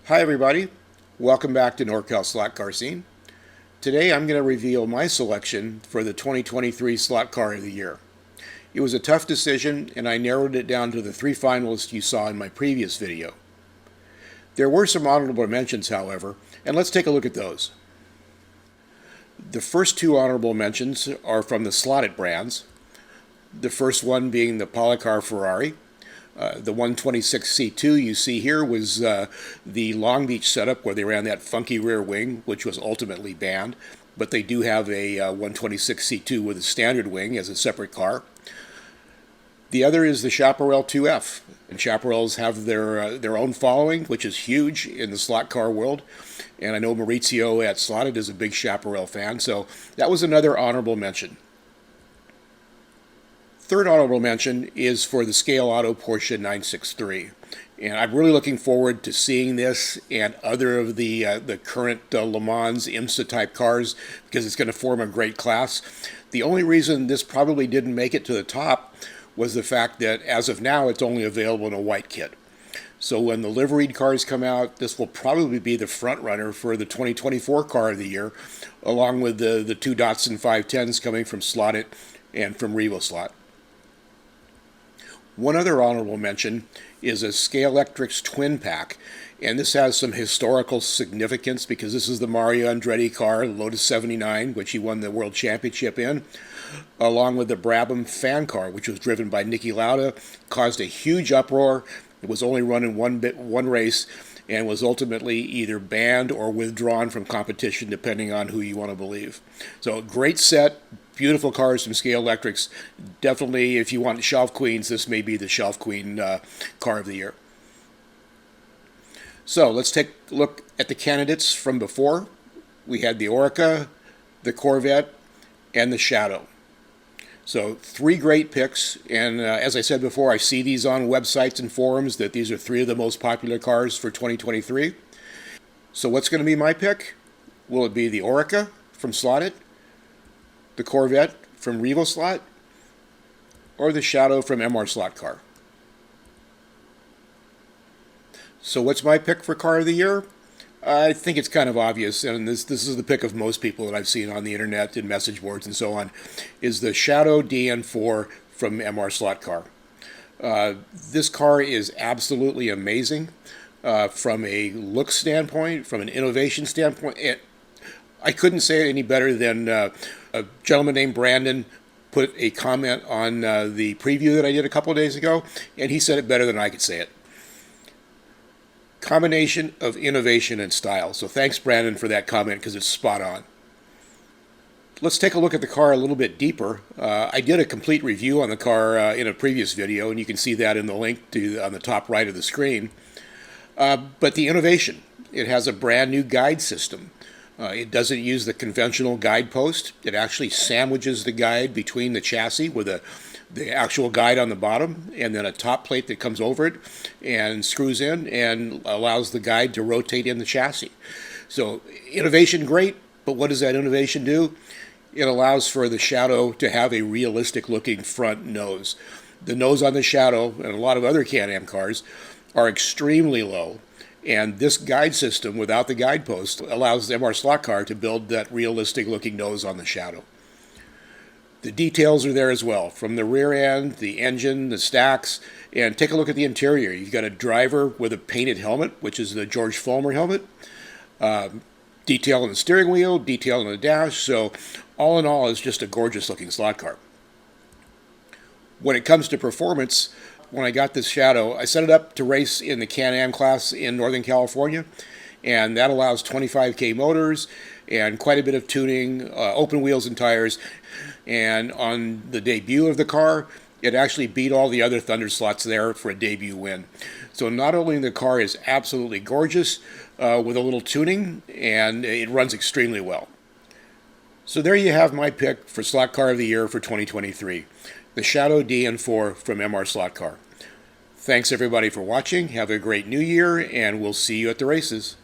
Hi everybody, welcome back to NorCal Slot Car Scene. Today I'm going to reveal my selection for the 2023 Slot Car of the Year. It was a tough decision and I narrowed it down to the three finalists you saw in my previous video. There were some honorable mentions, however, and let's take a look at those. The first two honorable mentions are from the slotted brands. The first one being the Polycar Ferrari. The 126C2 you see here was the Long Beach setup where they ran that funky rear wing, which was ultimately banned, but they do have a 126C2 with a standard wing as a separate car. The other is the Chaparral 2F, and Chaparrals have their own following, which is huge in the slot car world, and I know Maurizio at Slotted is a big Chaparral fan, so that was another honorable mention. Third honorable mention is for the Scale Auto Porsche 963. And I'm really looking forward to seeing this and other of the current Le Mans IMSA type cars because it's going to form a great class. The only reason this probably didn't make it to the top was the fact that as of now it's only available in a white kit. So when the liveried cars come out, this will probably be the front runner for the 2024 car of the year, along with the two Datsun 510s coming from Slotted and from RevoSlot. One other honorable mention is a Scalextric Twin Pack, and this has some historical significance because this is the Mario Andretti car, Lotus 79, which he won the World Championship in, along with the Brabham fan car, which was driven by Niki Lauda, caused a huge uproar. It was only run in one race and was ultimately either banned or withdrawn from competition, depending on who you want to believe. So great set. Beautiful cars from Scalextric. Definitely, if you want shelf queens, this may be the shelf queen car of the year. So let's take a look at the candidates from before. We had the Oreca, the Corvette, and the Shadow. So three great picks, and as I said before, I see these on websites and forums that these are three of the most popular cars for 2023. So what's going to be my pick? Will it be the Oreca from Slotted, the Corvette from RevoSlot, or the Shadow from MR Slot Car? So what's my pick for car of the year? I think it's kind of obvious, and this is the pick of most people that I've seen on the internet and message boards and so on, is the Shadow DN4 from MR Slot Car. This car is absolutely amazing from a look standpoint, from an innovation standpoint. I couldn't say it any better than a gentleman named Brandon put a comment on the preview that I did a couple of days ago, and he said it better than I could say it. Combination of innovation and style. So thanks, Brandon, for that comment because it's spot on. Let's take a look at the car a little bit deeper. I did a complete review on the car in a previous video, and you can see that in the link on the top right of the screen. But the innovation, it has a brand new guide system. It doesn't use the conventional guide post. It actually sandwiches the guide between the chassis with the actual guide on the bottom and then a top plate that comes over it and screws in and allows the guide to rotate in the chassis. So innovation, great, but what does that innovation do? It allows for the Shadow to have a realistic looking front nose. The nose on the Shadow and a lot of other Can-Am cars are extremely low. And this guide system, without the guide post, allows the MR Slot Car to build that realistic looking nose on the Shadow. The details are there as well, from the rear end, the engine, the stacks, and take a look at the interior. You've got a driver with a painted helmet, which is the George Follmer helmet, detail on the steering wheel, detail on the dash, so all in all, it's just a gorgeous looking slot car. When it comes to performance, when I got this Shadow, I set it up to race in the Can-Am class in Northern California, and that allows 25K motors and quite a bit of tuning, open wheels and tires. And on the debut of the car, it actually beat all the other Thunder slots there for a debut win. So not only the car is absolutely gorgeous with a little tuning, and it runs extremely well. So there you have my pick for Slot Car of the Year for 2023, the Shadow DN4 from MR Slot Car. Thanks everybody for watching, have a great new year, and we'll see you at the races.